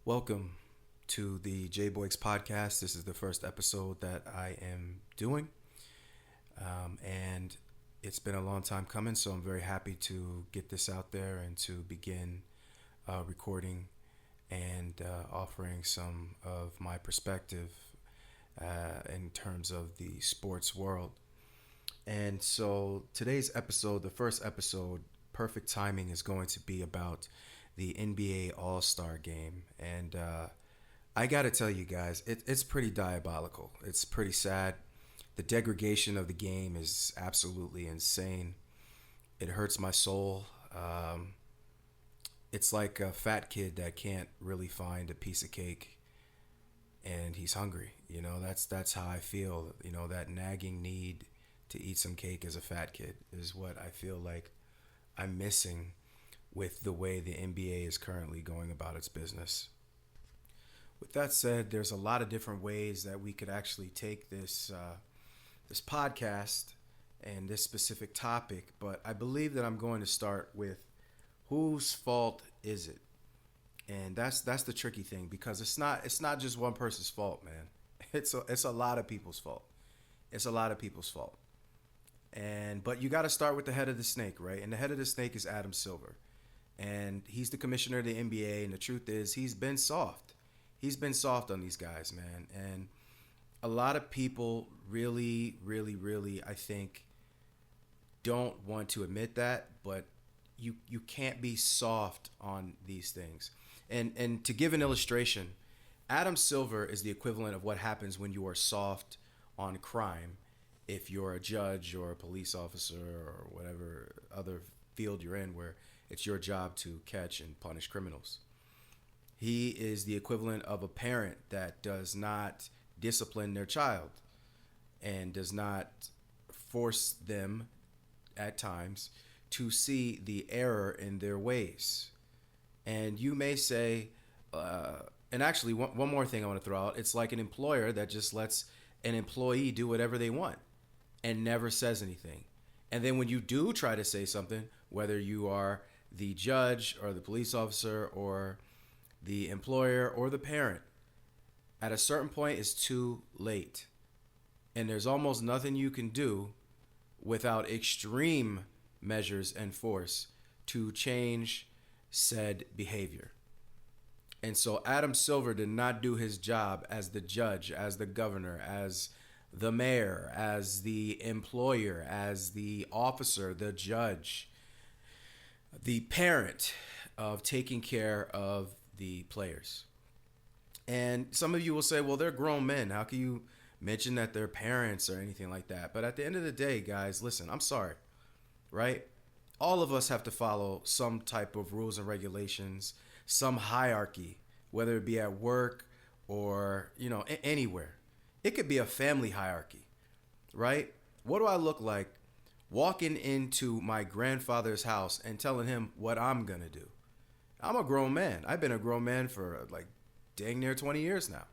Welcome to the J Boys podcast. This is the first episode that I am doing. And it's been a long time coming, so I'm very happy to get this out there and to begin recording and offering some of my perspective in terms of the sports world. And so today's episode, the first episode, perfect timing, is going to be about the NBA All-Star game. And I got to tell you guys, it's pretty diabolical. It's pretty sad. The degradation of the game is absolutely insane. It hurts my soul. It's like a fat kid that can't really find a piece of cake and he's hungry. That's how I feel. That nagging need to eat some cake as a fat kid is what I feel like I'm missing with the way the NBA is currently going about its business. With that said, there's a lot of different ways that we could actually take this podcast and this specific topic, but I believe that I'm going to start with whose fault is it? And that's the tricky thing, because it's not just one person's fault, man. It's a lot of people's fault. It's a lot of people's fault. But you got to start with the head of the snake, right? And the head of the snake is Adam Silver. And he's the commissioner of the NBA, and the truth is he's been soft. He's been soft on these guys, man. And a lot of people really, really, really, I think, don't want to admit that, but you can't be soft on these things. And to give an illustration, Adam Silver is the equivalent of what happens when you are soft on crime if you're a judge or a police officer or whatever other field you're in where it's your job to catch and punish criminals. He is the equivalent of a parent that does not discipline their child and does not force them at times to see the error in their ways. And you may say, and actually one more thing I want to throw out, it's like an employer that just lets an employee do whatever they want and never says anything. And then when you do try to say something, whether you are the judge or the police officer or the employer or the parent, at a certain point it's too late. And there's almost nothing you can do without extreme measures and force to change said behavior. And so Adam Silver did not do his job as the judge, as the governor, as the mayor, as the employer, as the officer, the judge, the parent, of taking care of the players. And some of you will say, well, they're grown men. How can you mention that they're parents or anything like that? But at the end of the day, guys, listen, I'm sorry, right? All of us have to follow some type of rules and regulations, some hierarchy, whether it be at work or, anywhere. It could be a family hierarchy, right? What do I look like walking into my grandfather's house and telling him what I'm going to do? I'm a grown man. I've been a grown man for like dang near 20 years now.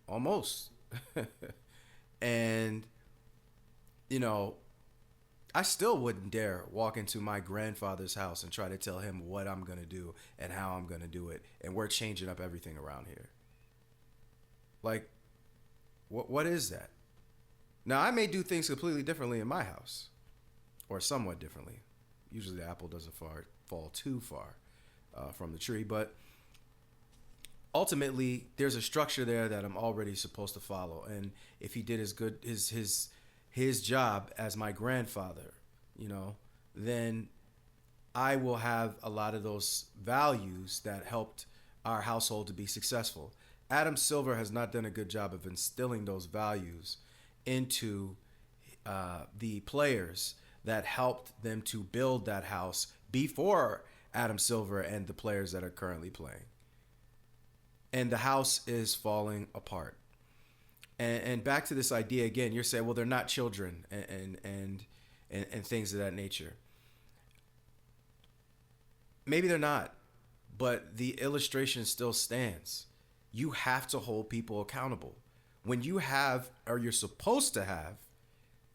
Almost. And, I still wouldn't dare walk into my grandfather's house and try to tell him what I'm going to do and how I'm going to do it. And we're changing up everything around here. Like, what is that? Now, I may do things completely differently in my house, or somewhat differently. Usually the apple doesn't fall too far from the tree, but ultimately there's a structure there that I'm already supposed to follow. And if he did his job as my grandfather, then I will have a lot of those values that helped our household to be successful. Adam Silver has not done a good job of instilling those values into the players that helped them to build that house before Adam Silver and the players that are currently playing. And the house is falling apart. And back to this idea again, you're saying, well, they're not children and things of that nature. Maybe they're not, but the illustration still stands. You have to hold people accountable. When you have, or you're supposed to have,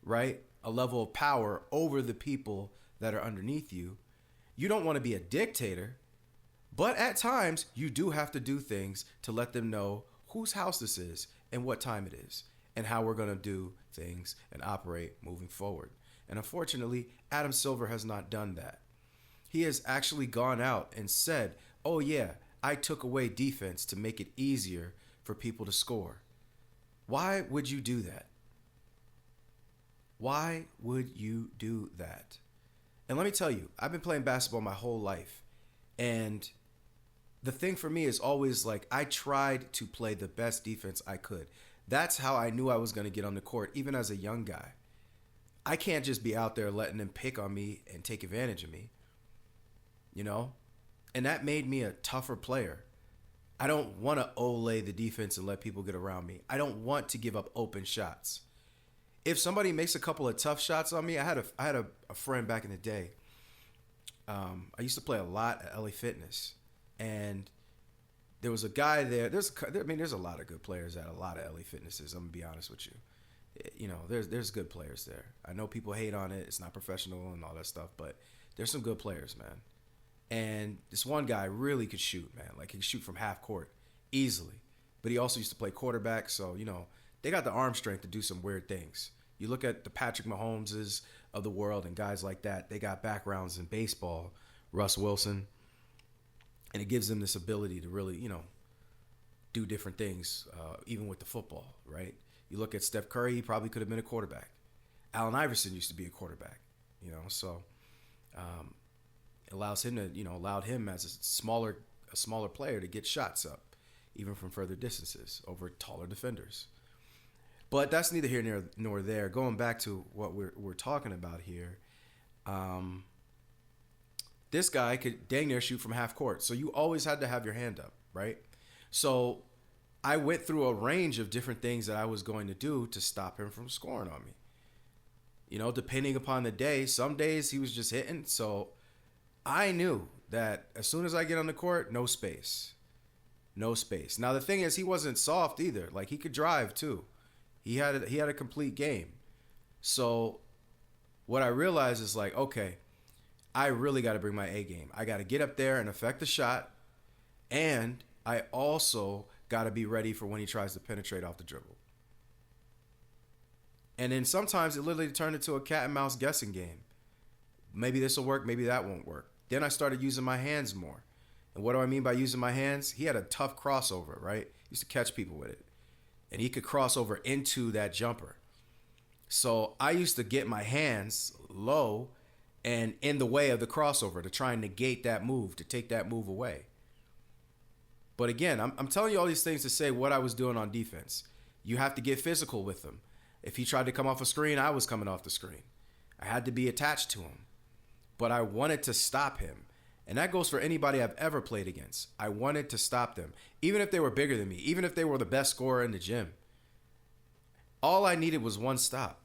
right, a level of power over the people that are underneath you, you don't want to be a dictator, But at times, you do have to do things to let them know whose house this is and what time it is and how we're going to do things and operate moving forward. And unfortunately, Adam Silver has not done that. He has actually gone out and said, oh, yeah, I took away defense to make it easier for people to score. Why would you do that? Why would you do that? And let me tell you, I've been playing basketball my whole life. And the thing for me is always like I tried to play the best defense I could. That's how I knew I was going to get on the court, even as a young guy. I can't just be out there letting them pick on me and take advantage of me, you know? And that made me a tougher player. I don't want to olay the defense and let people get around me. I don't want to give up open shots. If somebody makes a couple of tough shots on me, I had a friend back in the day. I used to play a lot at LA Fitness, and there was a guy there. There's a lot of good players at a lot of LA Fitnesses. I'm gonna be honest with you. You know, there's good players there. I know people hate on it. It's not professional and all that stuff, but there's some good players, man. And this one guy really could shoot, man. Like, he could shoot from half court easily. But he also used to play quarterback, so, you know, they got the arm strength to do some weird things. You look at the Patrick Mahomeses of the world and guys like that, they got backgrounds in baseball, Russ Wilson, and it gives them this ability to really, you know, do different things, even with the football, right? You look at Steph Curry, he probably could have been a quarterback. Allen Iverson used to be a quarterback, you know, so allows him to, you know, allowed him as a smaller player to get shots up, even from further distances over taller defenders. But that's neither here nor there. Going back to what we're talking about here, this guy could dang near shoot from half court, so you always had to have your hand up, right? So I went through a range of different things that I was going to do to stop him from scoring on me. You know, depending upon the day, some days he was just hitting, so I knew that as soon as I get on the court, no space. No space. Now, the thing is, he wasn't soft either. Like, he could drive, too. He had a complete game. So what I realized is, like, okay, I really got to bring my A game. I got to get up there and affect the shot, and I also got to be ready for when he tries to penetrate off the dribble. And then sometimes it literally turned into a cat and mouse guessing game. Maybe this will work, maybe that won't work. Then I started using my hands more. And what do I mean by using my hands? He had a tough crossover, right? He used to catch people with it. And he could cross over into that jumper. So I used to get my hands low and in the way of the crossover to try and negate that move, to take that move away. But again, I'm telling you all these things to say what I was doing on defense. You have to get physical with him. If he tried to come off a screen, I was coming off the screen. I had to be attached to him. But I wanted to stop him. And that goes for anybody I've ever played against. I wanted to stop them. Even if they were bigger than me. Even if they were the best scorer in the gym. All I needed was one stop.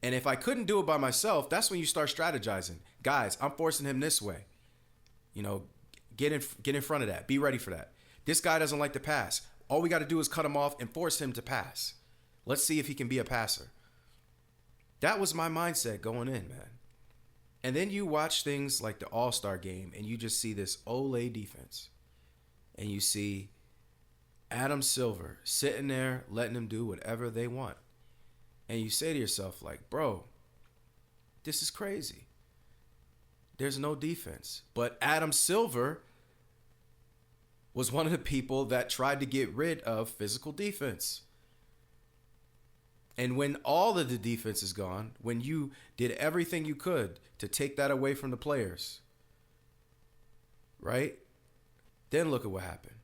And if I couldn't do it by myself, that's when you start strategizing. Guys, I'm forcing him this way. You know, get in front of that. Be ready for that. This guy doesn't like to pass. All we got to do is cut him off and force him to pass. Let's see if he can be a passer. That was my mindset going in, man. And then you watch things like the Allstar game and you just see this Olay defense. And you see Adam Silver sitting there letting them do whatever they want. And you say to yourself, like, bro, this is crazy. There's no defense. But Adam Silver was one of the people that tried to get rid of physical defense. And when all of the defense is gone, when you did everything you could to take that away from the players, right? Then look at what happened.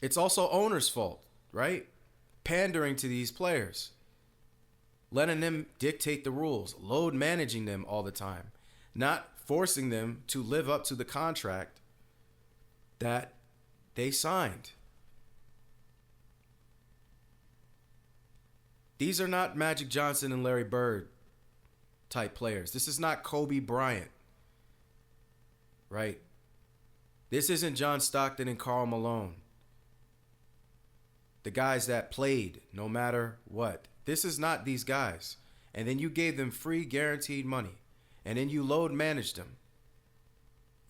It's also owner's fault, right? Pandering to these players, letting them dictate the rules, load managing them all the time, not forcing them to live up to the contract that they signed. These are not Magic Johnson and Larry Bird type players. This is not Kobe Bryant, right? This isn't John Stockton and Karl Malone. The guys that played no matter what. This is not these guys. And then you gave them free guaranteed money. And then you load managed them.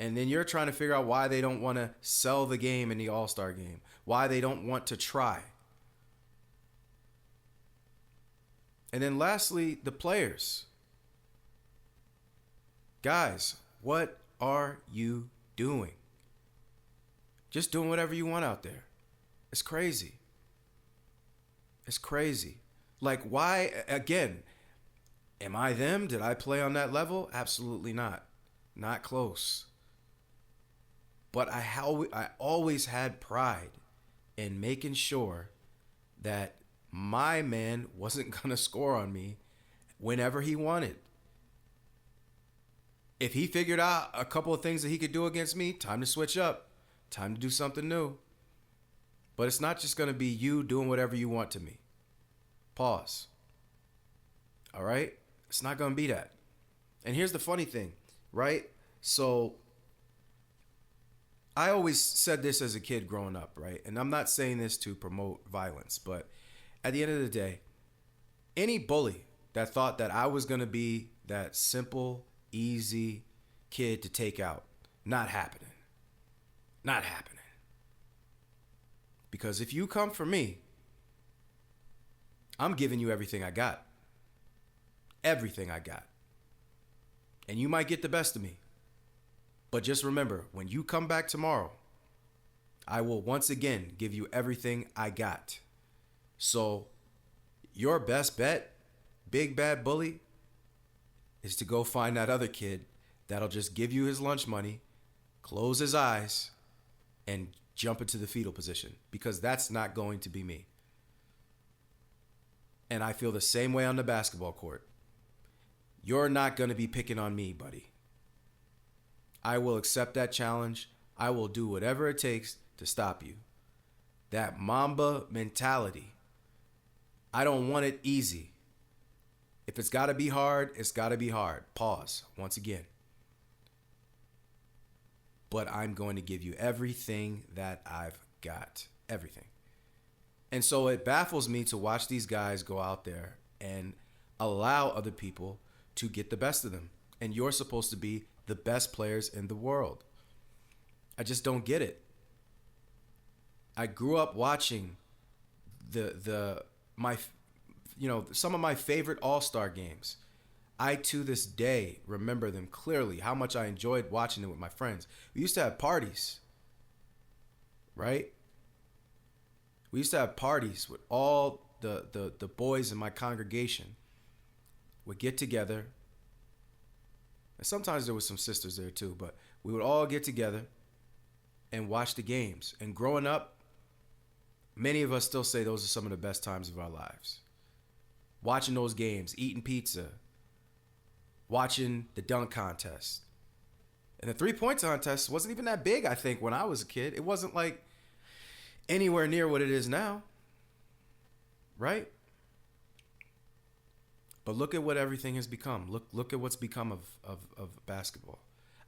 And then you're trying to figure out why they don't want to sell the game in the All-Star game, why they don't want to try. And then lastly, the players. Guys, what are you doing? Just doing whatever you want out there. It's crazy. It's crazy. Like, why, again, am I them? Did I play on that level? Absolutely not. Not close. But I always had pride in making sure that my man wasn't going to score on me whenever he wanted. If he figured out a couple of things that he could do against me, time to switch up. Time to do something new. But it's not just going to be you doing whatever you want to me. Pause. All right? It's not going to be that. And here's the funny thing, right? So I always said this as a kid growing up, right? And I'm not saying this to promote violence, but at the end of the day, any bully that thought that I was going to be that simple, easy kid to take out, not happening. Not happening. Because if you come for me, I'm giving you everything I got. Everything I got. And you might get the best of me. But just remember, when you come back tomorrow, I will once again give you everything I got. So your best bet, big bad bully, is to go find that other kid that'll just give you his lunch money, close his eyes, and jump into the fetal position. Because that's not going to be me. And I feel the same way on the basketball court. You're not going to be picking on me, buddy. I will accept that challenge. I will do whatever it takes to stop you. That Mamba mentality. I don't want it easy. If it's got to be hard, it's got to be hard. Pause. Once again. But I'm going to give you everything that I've got. Everything. And so it baffles me to watch these guys go out there and allow other people to get the best of them. And you're supposed to be the best players in the world. I just don't get it. I grew up watching some of my favorite All-Star games. I, to this day, remember them clearly, how much I enjoyed watching it with my friends. We used to have parties, right? We used to have parties with all the boys in my congregation. Would get together. And sometimes there was some sisters there too, but we would all get together and watch the games. And growing up, many of us still say those are some of the best times of our lives. Watching those games, eating pizza, watching the dunk contest. And the three-point contest wasn't even that big, I think, when I was a kid. It wasn't like anywhere near what it is now. Right? But look at what everything has become. Look at what's become of basketball.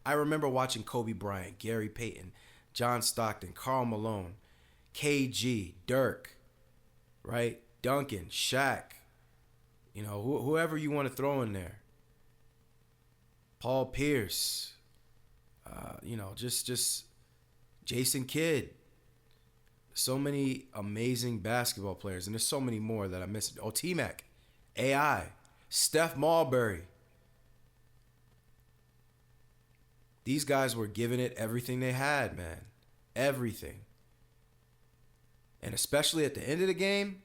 I remember watching Kobe Bryant, Gary Payton, John Stockton, Karl Malone, KG, Dirk, right? Duncan, Shaq, whoever you want to throw in there. Paul Pierce, just Jason Kidd. So many amazing basketball players, and there's so many more that I missed. Oh, T-Mac, AI, Steph Marbury. These guys were giving it everything they had, man. Everything. And especially at the end of the game,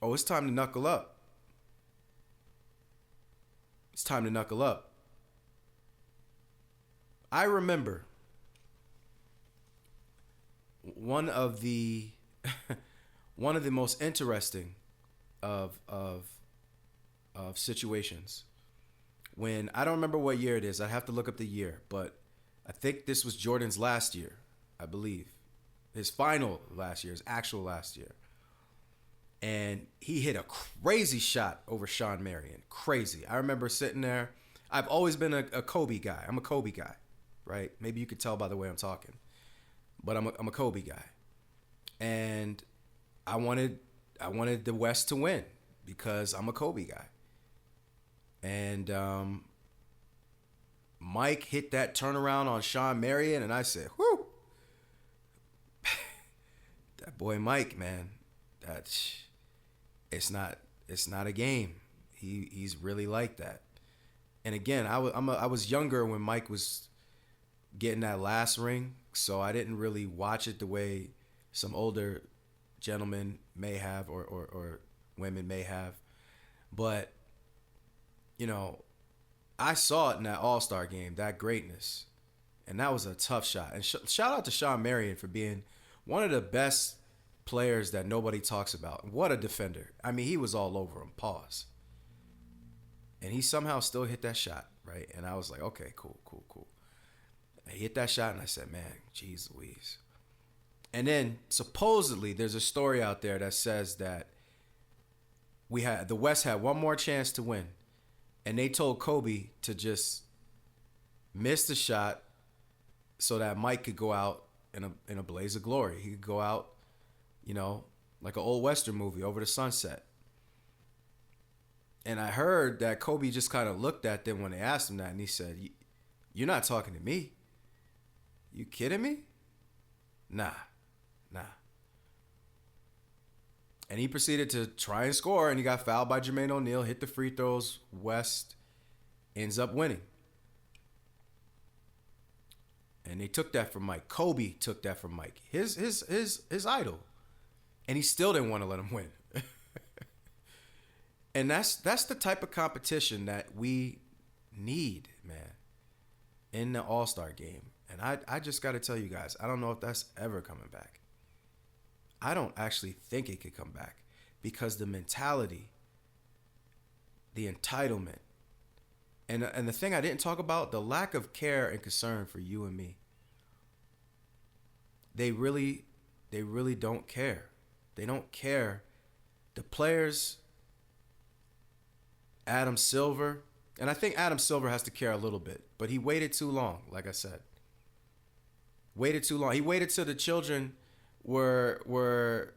it's time to knuckle up. It's time to knuckle up. I remember one of the most interesting of situations when, I don't remember what year it is. I have to look up the year, but I think this was Jordan's last year, I believe. His final last year, his actual last year. And he hit a crazy shot over Sean Marion. Crazy. I remember sitting there. I've always been a Kobe guy. I'm a Kobe guy, right? Maybe you could tell by the way I'm talking. But I'm a Kobe guy. And I wanted the West to win because I'm a Kobe guy. And Mike hit that turnaround on Sean Marion, and I said, "Whoo, that boy Mike, man, that's it's not a game. He's really like that." And again, I was younger when Mike was getting that last ring, so I didn't really watch it the way some older gentlemen may have, or women may have. But you know, I saw it in that All-Star game, that greatness, and that was a tough shot. And shout out to Sean Marion for being one of the best players that nobody talks about. What a defender! I mean, he was all over him. Pause. And he somehow still hit that shot, right? And I was like, okay, cool, cool, cool. And he hit that shot, and I said, man, geez Louise. And then supposedly there's a story out there that says that the West had one more chance to win, and they told Kobe to just miss the shot so that Mike could go out in a blaze of glory. He could go out, like an old Western movie, over the sunset. And I heard that Kobe just kind of looked at them when they asked him that, and he said, "You're not talking to me. You kidding me? Nah. And he proceeded to try and score, and he got fouled by Jermaine O'Neal, hit the free throws. West ends up winning. And they took that from Mike. Kobe took that from Mike, his idol. And he still didn't want to let him win. And that's the type of competition that we need, man, in the All-Star game. And I just got to tell you guys, I don't know if that's ever coming back. I don't actually think it could come back because the mentality, the entitlement, and the thing I didn't talk about, the lack of care and concern for you and me. They really don't care. They don't care. The players, Adam Silver, and I think Adam Silver has to care a little bit, but he waited too long, like I said. Waited too long. He waited till the children were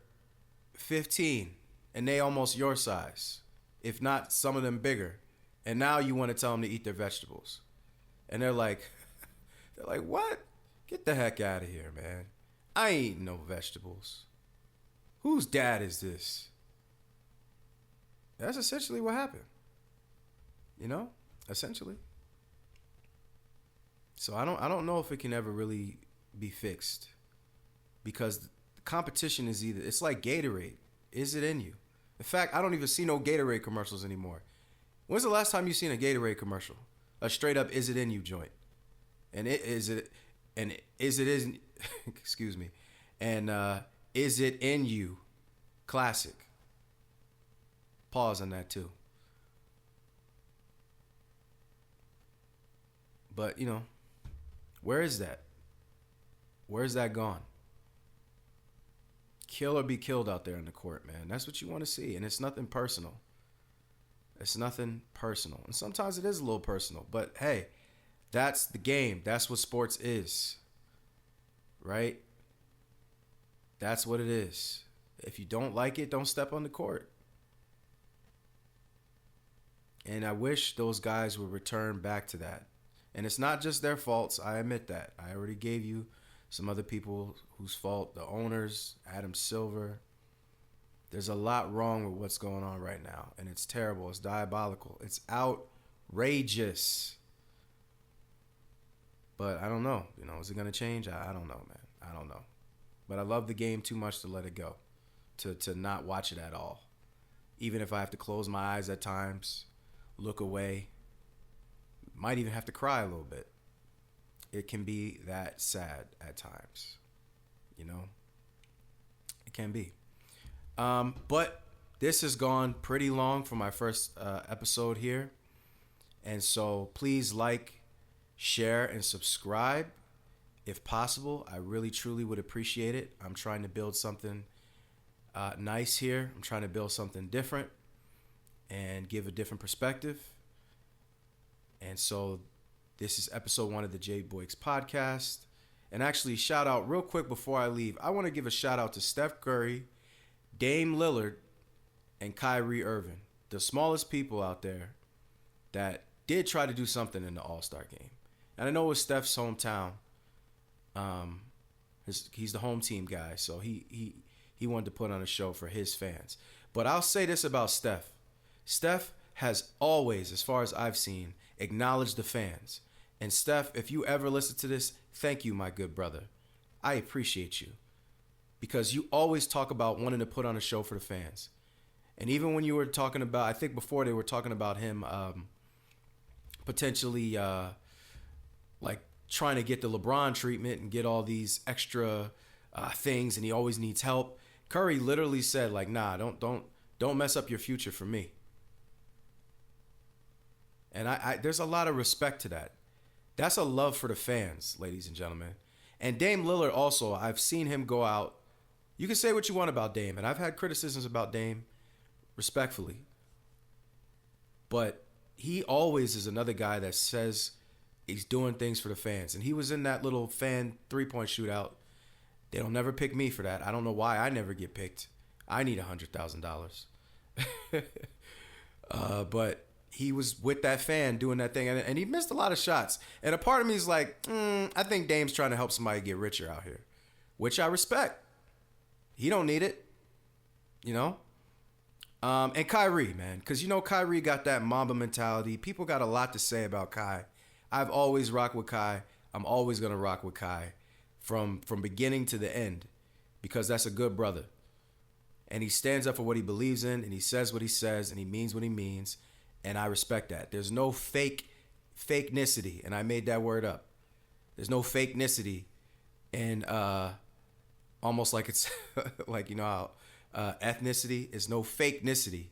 15 and they almost your size, if not some of them bigger. And now you want to tell them to eat their vegetables. And they're like, what? Get the heck out of here, man. I ain't eating no vegetables. Whose dad is this? That's essentially what happened. Essentially. So I don't know if it can ever really be fixed, because the competition is it's like Gatorade. Is it in you? In fact, I don't even see no Gatorade commercials anymore. When's the last time you seen a Gatorade commercial? A straight up is it in you joint. And is it excuse me. And is it in you classic. Pause on that too. But, where is that? Where's that gone? Kill or be killed out there in the court, man. That's what you want to see. And it's nothing personal. It's nothing personal. And sometimes it is a little personal. But, hey, that's the game. That's what sports is. Right? That's what it is. If you don't like it, don't step on the court. And I wish those guys would return back to that. And it's not just their faults. I admit that. I already gave you some other people whose fault. The owners, Adam Silver. There's a lot wrong with what's going on right now. And it's terrible. It's diabolical. It's outrageous. But I don't know. Is it going to change? I don't know, man. I don't know. But I love the game too much to let it go. To not watch it at all. Even if I have to close my eyes at times, look away. Might even have to cry a little bit. It can be that sad at times. It can be. But this has gone pretty long for my first episode here. And so please like, share, and subscribe if possible. I really, truly would appreciate it. I'm trying to build something nice here. I'm trying to build something different and give a different perspective. And so this is episode 1 of the Jay Boyks podcast. And actually, shout out real quick before I leave. I want to give a shout out to Steph Curry, Dame Lillard, and Kyrie Irving, the smallest people out there that did try to do something in the All-Star game. And I know it was Steph's hometown. He's the home team guy, so he wanted to put on a show for his fans. But I'll say this about Steph. Steph has always, as far as I've seen, acknowledged the fans. And Steph, if you ever listen to this, thank you, my good brother. I appreciate you. Because you always talk about wanting to put on a show for the fans. And even when you were talking about, I think before they were talking about him potentially like trying to get the LeBron treatment and get all these extra things, and he always needs help. Curry literally said, like, nah, don't mess up your future for me. And I there's a lot of respect to that. That's a love for the fans, ladies and gentlemen. And Dame Lillard also, I've seen him go out. You can say what you want about Dame, and I've had criticisms about Dame, respectfully. But he always is another guy that says he's doing things for the fans. And he was in that little fan three-point shootout. They don't never pick me for that. I don't know why I never get picked. I need $100,000. But he was with that fan doing that thing, and he missed a lot of shots. And a part of me is like, I think Dame's trying to help somebody get richer out here, which I respect. He don't need it, you know? And Kyrie, man, because you know Kyrie got that Mamba mentality. People got a lot to say about Kai. I've always rocked with Kai. I'm always going to rock with Kai from beginning to the end, because that's a good brother. And he stands up for what he believes in, and he says what he says, and he means what he means. And I respect that. There's no fakenicity, and I made that word up. There's no fakenicity, and almost like it's like, you know how ethnicity is no fakenicity.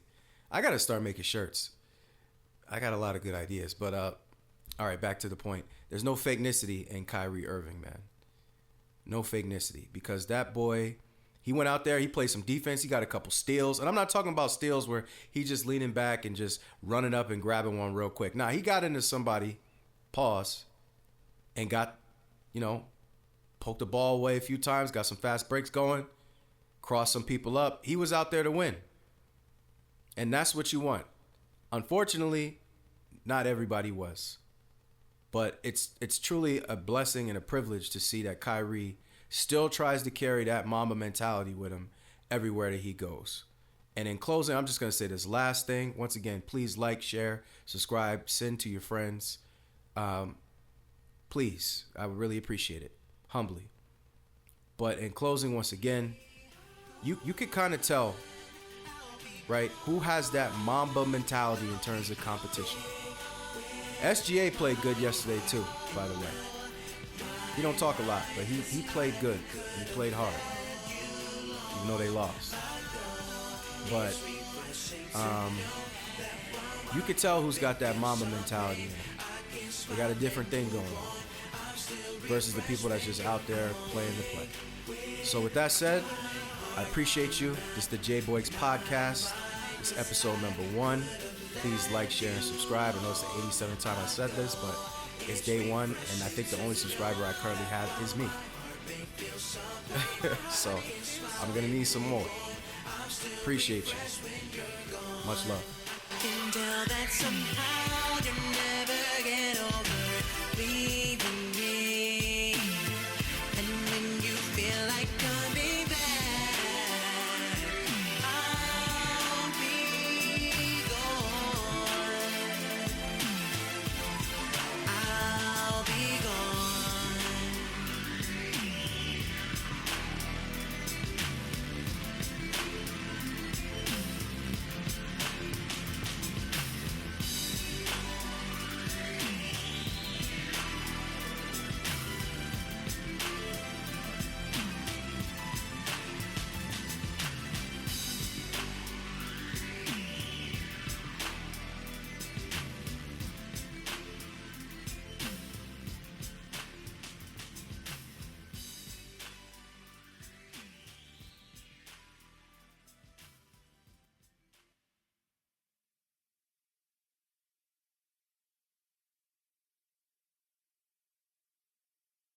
I got to start making shirts. I got a lot of good ideas, but all right, back to the point. There's no fakenicity in Kyrie Irving, man. No fakenicity, because that boy, he went out there, he played some defense, he got a couple steals. And I'm not talking about steals where he just leaning back and just running up and grabbing one real quick. Nah, he got into somebody, pause, and got, you know, poked the ball away a few times, got some fast breaks going, crossed some people up. He was out there to win. And that's what you want. Unfortunately, not everybody was. But it's truly a blessing and a privilege to see that Kyrie still tries to carry that Mamba mentality with him everywhere that he goes. And in closing, I'm just going to say this last thing. Once again, please like, share, subscribe, send to your friends. Please, I would really appreciate it, humbly. But in closing, once again, you could kind of tell, right, who has that Mamba mentality in terms of competition. SGA played good yesterday too, by the way. He don't talk a lot, but he played good. He played hard, even though they lost. But you could tell who's got that Mamba mentality in them. They got a different thing going on versus the people that's just out there playing the play. So with that said, I appreciate you. This is the J Boyks podcast. This is episode number 1. Please like, share, and subscribe. I know it's the 87th time I said this, but it's day 1, and I think the only subscriber I currently have is me. So I'm going to need some more. Appreciate you. Much love.